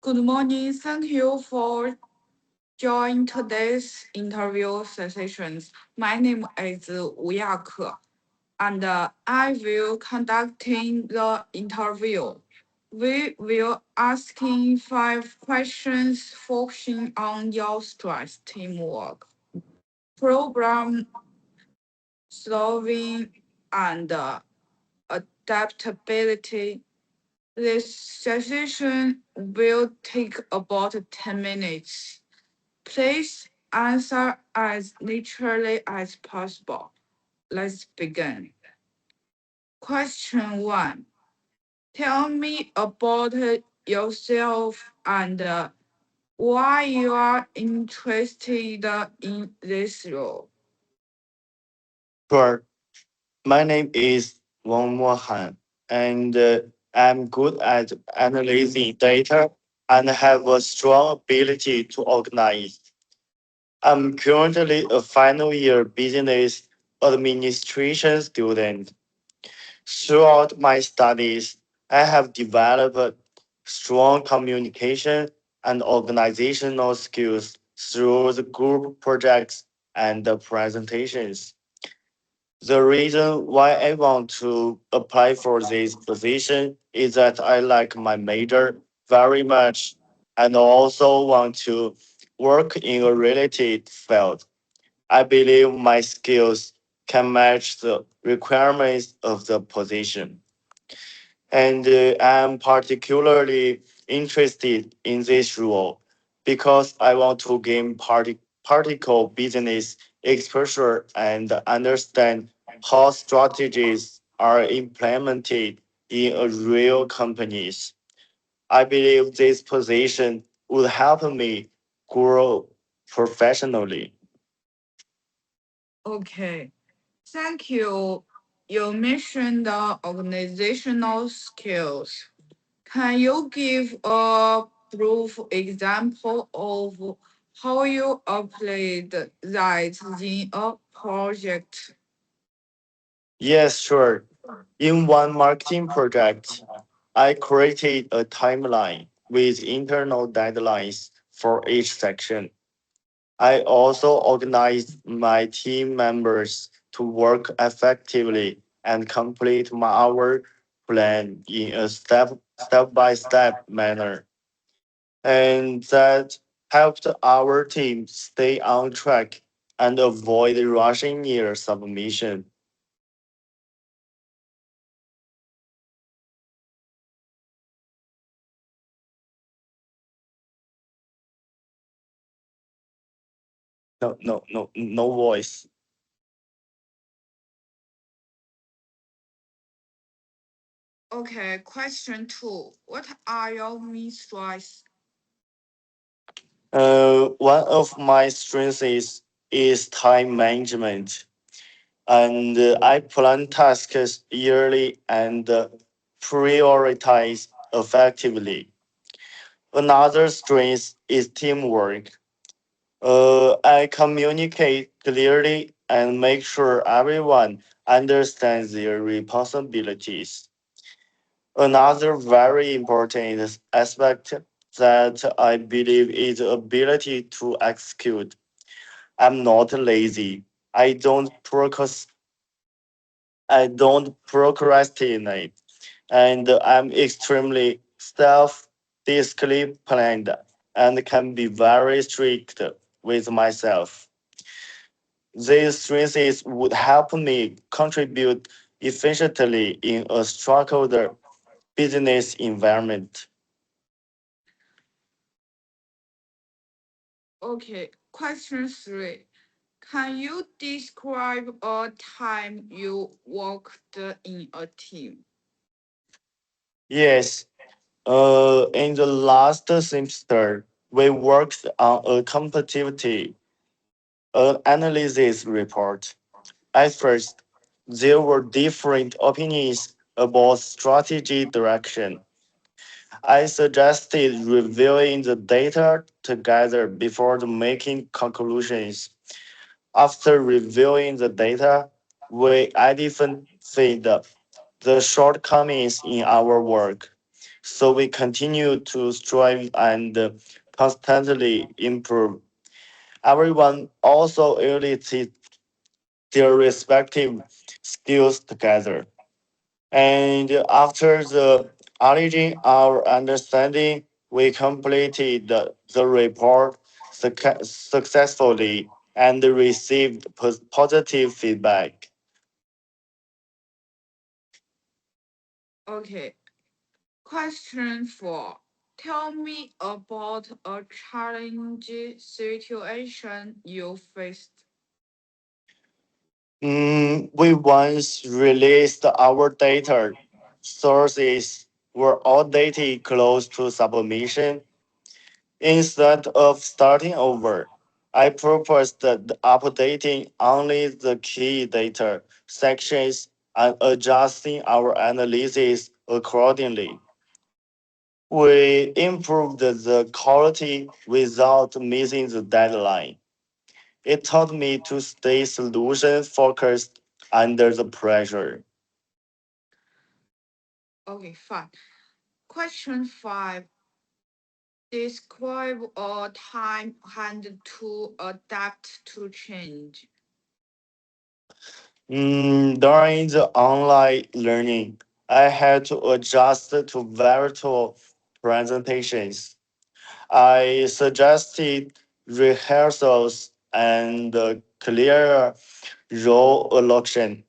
Good morning. Thank you for joining today's interview sessions. My name is Wu Yake, and I will conducting the interview. We will asking 5 questions focusing on your stress, teamwork, problem solving, and adaptability. This session will take about 10 minutes. Please answer as naturally as possible. Let's begin. Question 1. Tell me about yourself and why you are interested in this role. Sure. My name is Wang Mohan, and I'm good at analyzing data and have a strong ability to organize. I'm currently a final year business administration student. Throughout my studies, I have developed strong communication and organizational skills through the group projects and the presentations. The reason why I want to apply for this position is that I like my major very much and also want to work in a related field. I believe my skills can match the requirements of the position. And I'm particularly interested in this role because I want to gain particle business exposure and understand how strategies are implemented in a real companies. I believe this position would help me grow professionally. Okay, thank you. You mentioned the organizational skills. Can you give a brief example of how you applied that in a project? Yes, sure. In one marketing project, I created a timeline with internal deadlines for each section. I also organized my team members to work effectively and complete our plan in a step by step manner. And that helped our team stay on track and avoid rushing near submission. No voice. Okay, question 2. What are your main strengths? One of my strengths is time management, and I plan tasks yearly and prioritize effectively. Another strength is teamwork. I communicate clearly and make sure everyone understands their responsibilities. Another very important aspect that I believe is the ability to execute. I'm not lazy. I don't I don't procrastinate, and I'm extremely self-disciplined and can be very strict with myself. These strengths would help me contribute efficiently in a structured business environment. Okay, question 3. Can you describe a time you worked in a team? Yes, in the last semester, we worked on a competitive analysis report. At first, there were different opinions about strategy direction. I suggested reviewing the data together before making conclusions. After reviewing the data, we identified the shortcomings in our work. So we continue to strive and constantly improve. Everyone also utilizes their respective skills together. And after the origin our understanding, we completed the report successfully and received positive feedback. Okay. Question 4. Tell me about a challenging situation you faced. We once released our data sources were outdated close to submission. Instead of starting over, I proposed that updating only the key data sections and adjusting our analysis accordingly. We improved the quality without missing the deadline. It taught me to stay solution focused under the pressure. Okay, fine. Question 5. Describe a time had to adapt to change. During the online learning, I had to adjust to virtual presentations. I suggested rehearsals and clear role allocation,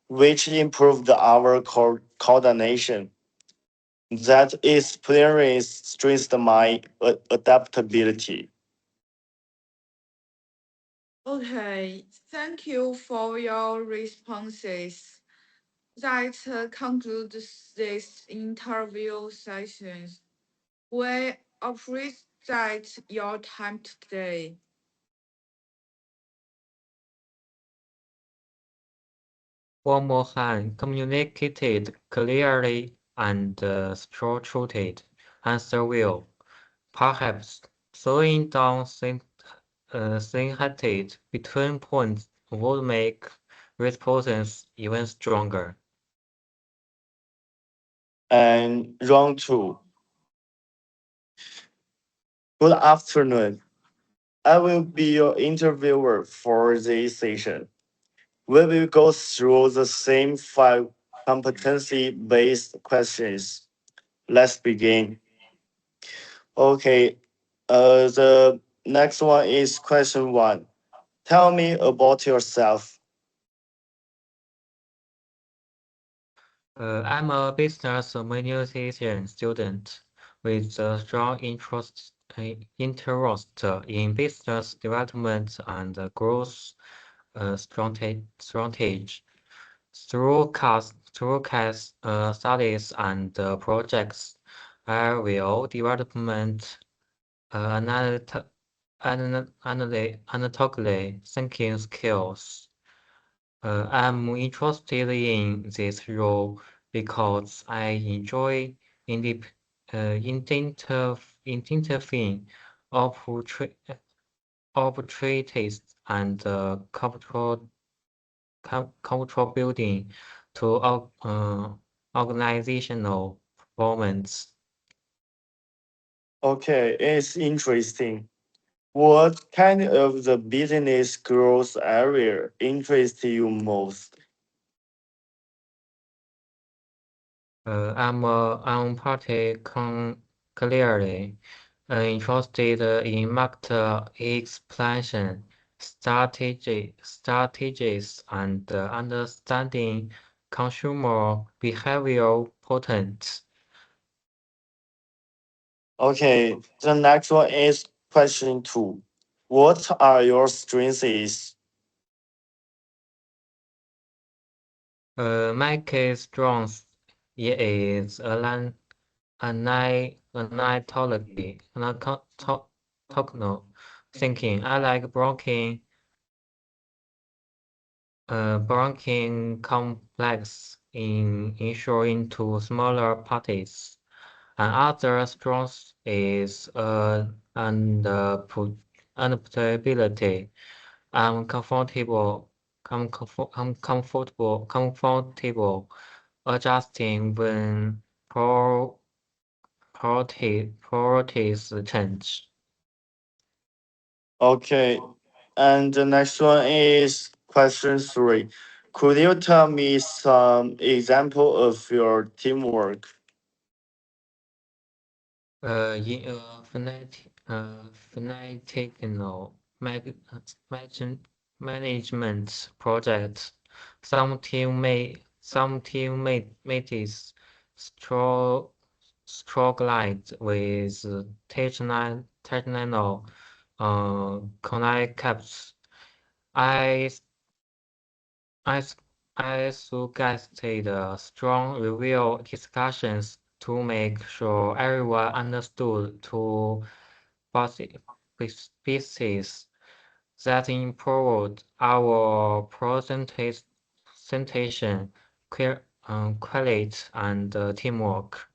which improved our coordination. That experience strengthened my adaptability. Okay, thank you for your responses. That concludes this interview sessions. We appreciate your time today. Wang Mohan communicated clearly and structured answer well. Perhaps slowing down synthetic between points would make responses even stronger. And round two. Good afternoon. I will be your interviewer for this session. We will go through the same five competency based questions. Let's begin. Okay, the next one is question one. Tell me about yourself. I'm a business administration student with a strong interest in business development and growth strategy. Through case studies and projects, I will development analytically thinking skills. I'm interested in this role because I enjoy indep- interviewing opportunities and cultural building to organizational performance. Okay, it's interesting. What kind of the business growth area interests you most? I'm clearly interested in market expansion strategies and understanding consumer behavior patterns. Okay, the next one is question two. What are your strengths? My case strength is analytical thinking. I like breaking complex in ensuring to smaller parties. Another strength is adaptability. I'm comfortable. I'm comfortable adjusting when priorities change. Okay. And the next one is question three. Could you tell me some example of your teamwork? In a fanatical manage, management project, some teammates struggle struggled with technical concepts. I I, s- I suggested strong review discussions to make sure everyone understood two posi- pieces that improved our presentation, quality, and teamwork.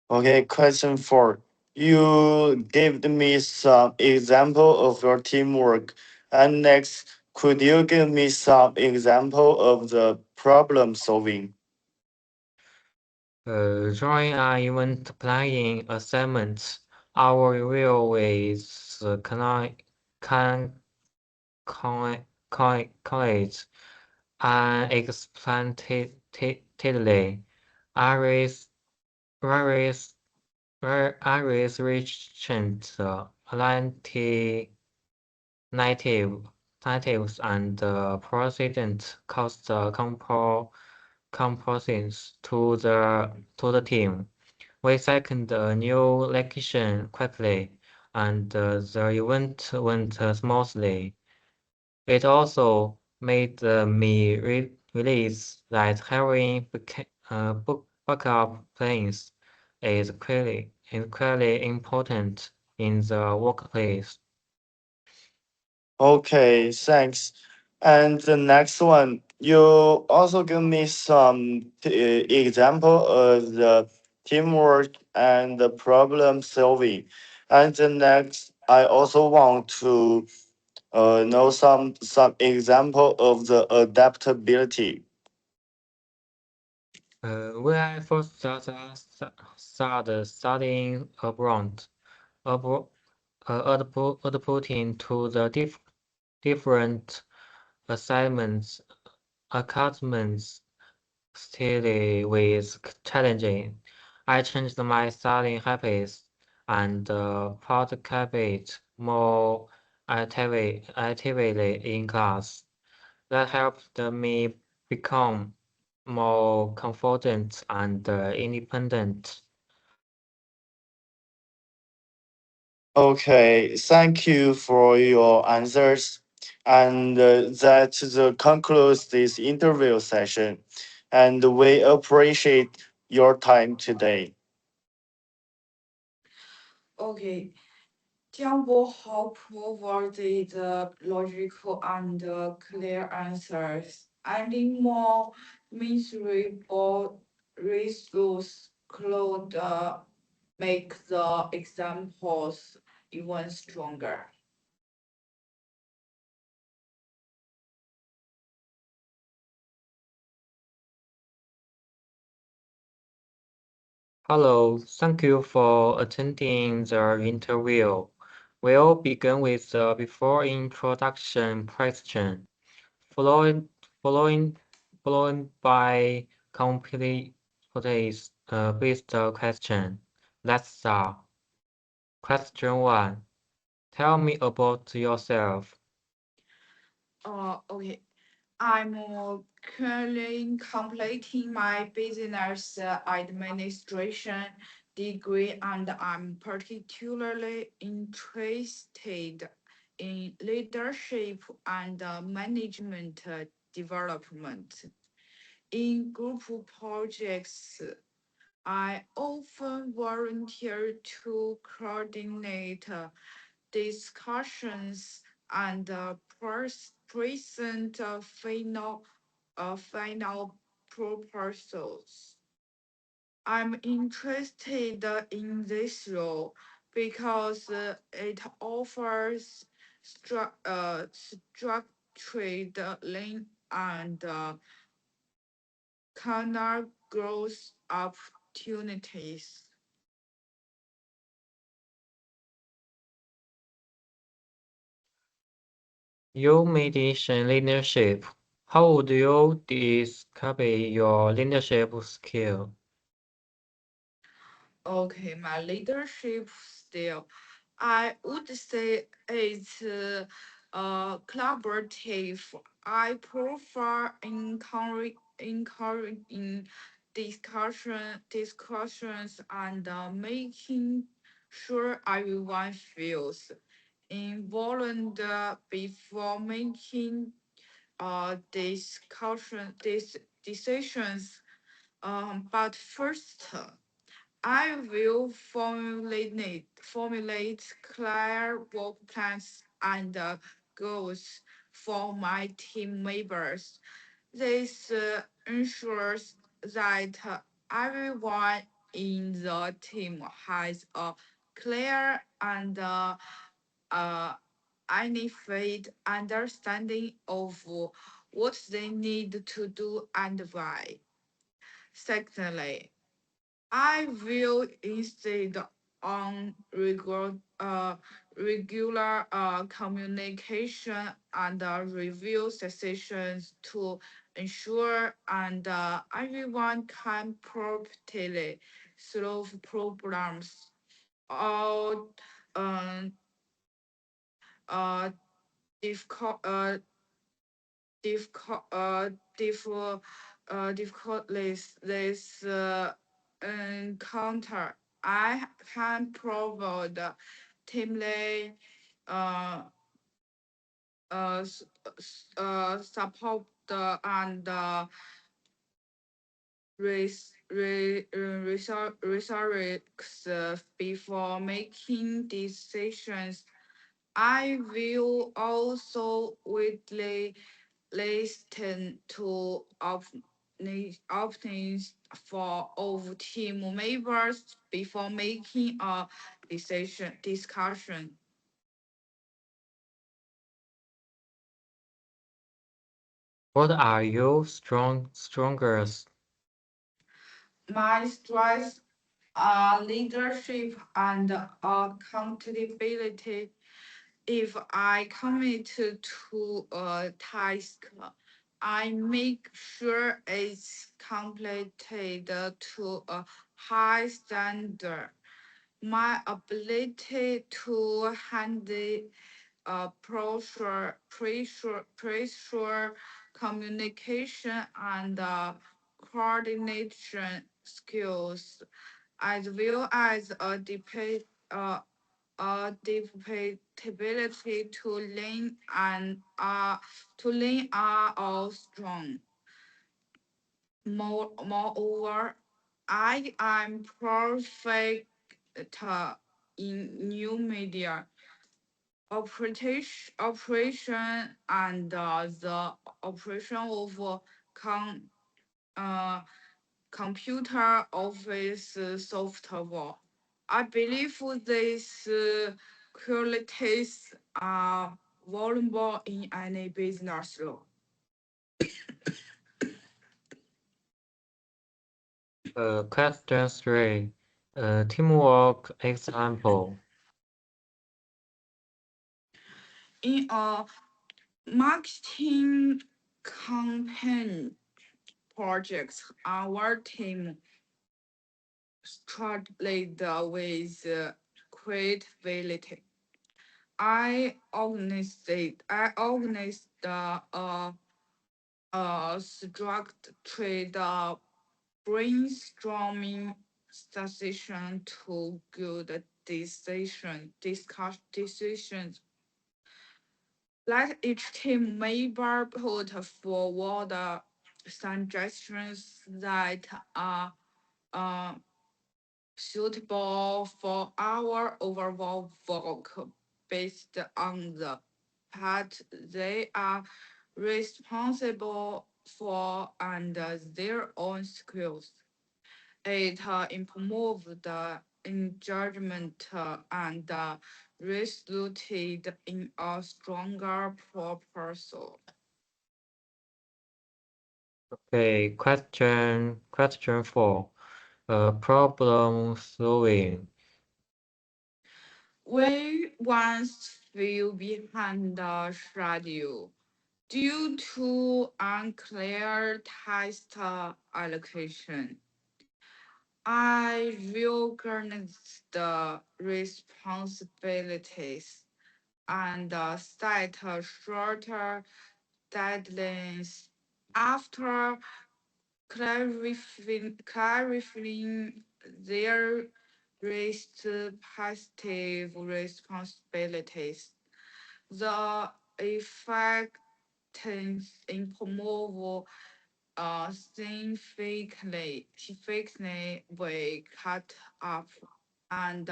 Okay, question four. You gave me some example of your teamwork. And next, could you give me some example of the problem solving? During our event planning assignments, our review with can college unexplainedly. Aries, various, Aries reached Atlantic native, natives and president caused compositions to the team. We second a new location quickly, and the event went smoothly. It also made me realize that having backup plans is clearly important in the workplace. Okay, thanks. And the next one, you also give me some example of the teamwork and the problem solving. And the next, I also want to know some example of the adaptability. When I first started studying abroad, outputting to the different assignments, academics still with challenging. I changed my studying habits and participate more actively in class. That helped me become more confident and independent. Okay, thank you for your answers. And that concludes this interview session. And we appreciate your time today. Okay, Jiang Bohao provided logical and clear answers. Adding more miserable resource could make the examples even stronger. Hello, thank you for attending the interview. We'll begin with the before introduction question, following following followed by complete based question. Let's start. Question one. Tell me about yourself. Okay. I'm currently completing my business administration degree, and I'm particularly interested in leadership and management development. In group projects, I often volunteer to coordinate discussions and present final proposals. I'm interested in this role because it offers structured learning and career growth opportunities. You mentioned leadership. How would you describe your leadership skill? Okay, my leadership style, I would say it's collaborative. I prefer encouraging discussions and making sure everyone feels involved before making these decisions. But first, I will formulate clear work plans and goals for my team members. This ensures that everyone in the team has a clear and uh, unified understanding of what they need to do and why. Secondly, I will insist on regular communication and review sessions to ensure and everyone can properly solve problems. All um, uh, difficult, difficult, difficulties this encounter. I can provide timely uh, support and research before making decisions. I will also widely listen to opinions for of team members before making a discussion. What are your strongest? My strengths are leadership and accountability. If I commit to a task, I make sure it's completed to a high standard. My ability to handle pressure, communication, and coordination skills, as well as uh, adaptability to learn are all strong. Moreover, I am perfect in new media operation and the operation of con, uh, computer office software. I believe these qualities are valuable in any business role. Question 3. Teamwork example. In a marketing campaign projects, our team struggled with creativity. I organized structured brainstorming session to good decisions. Let each team member put forward suggestions that are uh, suitable for our overall work based on the part they are responsible for and their own skills. It improved the engagement and resulted in a stronger proposal. Okay, question 4. Problem solving. We once fell behind the schedule due to unclear task allocation. I reorganized the responsibilities and set shorter deadlines. After clarifying their respective responsibilities, the effectiveness improved significantly. We cut up and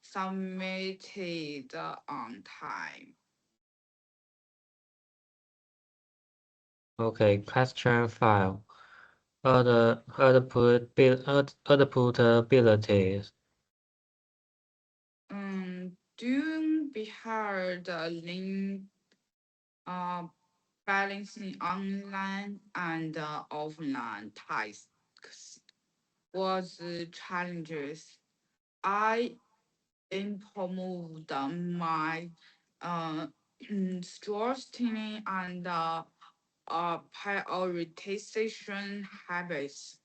submitted on time. Okay, question 5. Output abilities. Doing behind the link, uh, balancing online and offline tasks was challenges. I improved my uh, strategy and prioritization habits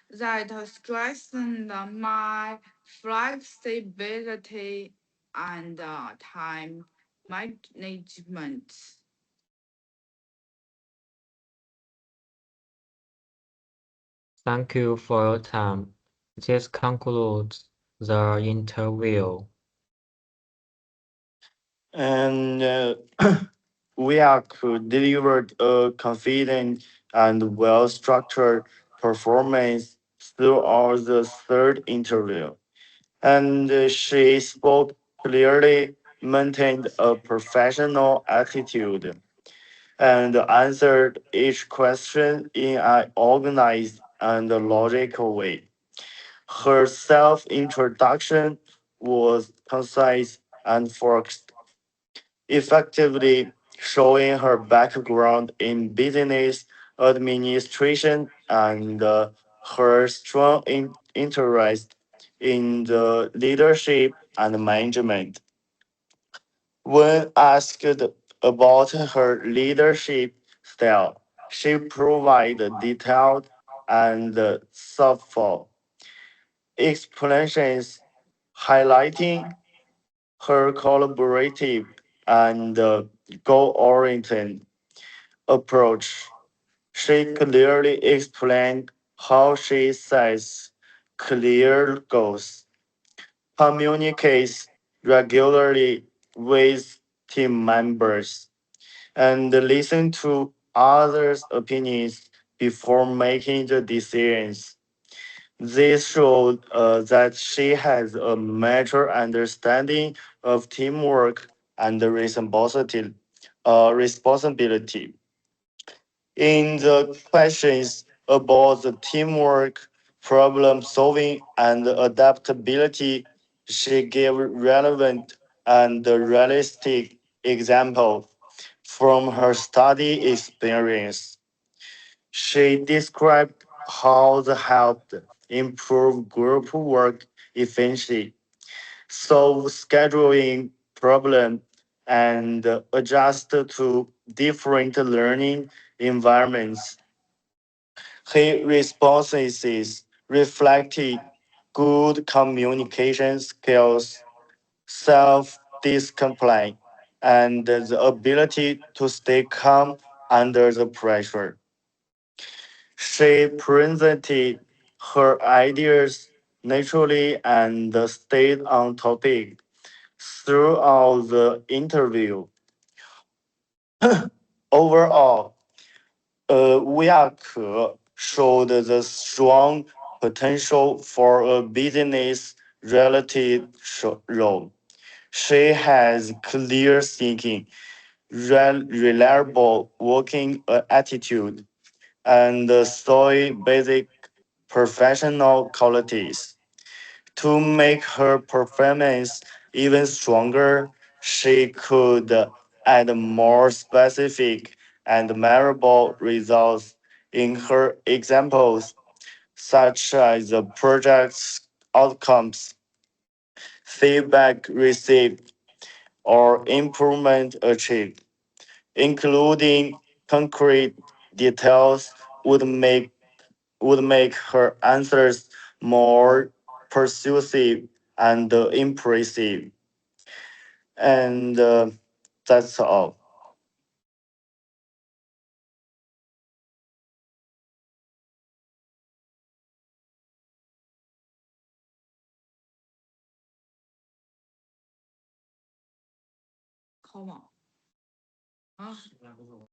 that strengthened my flexibility and time management. Thank you for your time. This concludes the interview. And we have delivered a confident and well-structured performance throughout the third interview. And she spoke clearly, maintained a professional attitude, and answered each question in an organized and logical way. Her self introduction was concise and focused, effectively showing her background in business administration and her strong interest in the leadership and management. When asked about her leadership style, she provided detailed and thoughtful explanations highlighting her collaborative and goal-oriented approach. She clearly explained how she sets clear goals, communicates regularly with team members, and listens to others' opinions before making the decisions. This showed that she has a mature understanding of teamwork and responsibility. In the questions about the teamwork, problem solving, and adaptability, she gave relevant and realistic examples from her study experience. She described how the helped improve group work efficiency, solve scheduling problems, and adjust to different learning environments. Her responses reflected good communication skills, self discipline, and the ability to stay calm under the pressure. She presented her ideas naturally and stayed on topic throughout the interview. Overall, Wei showed the strong potential for a business relative role. She has clear thinking, reliable working attitude, and solid basic professional qualities. To make her performance even stronger, she could add more specific and memorable results in her examples, such as the project's outcomes, feedback received, or improvement achieved, including concrete details, would make her answers more persuasive and impressive. And that's all. Come on. 啊。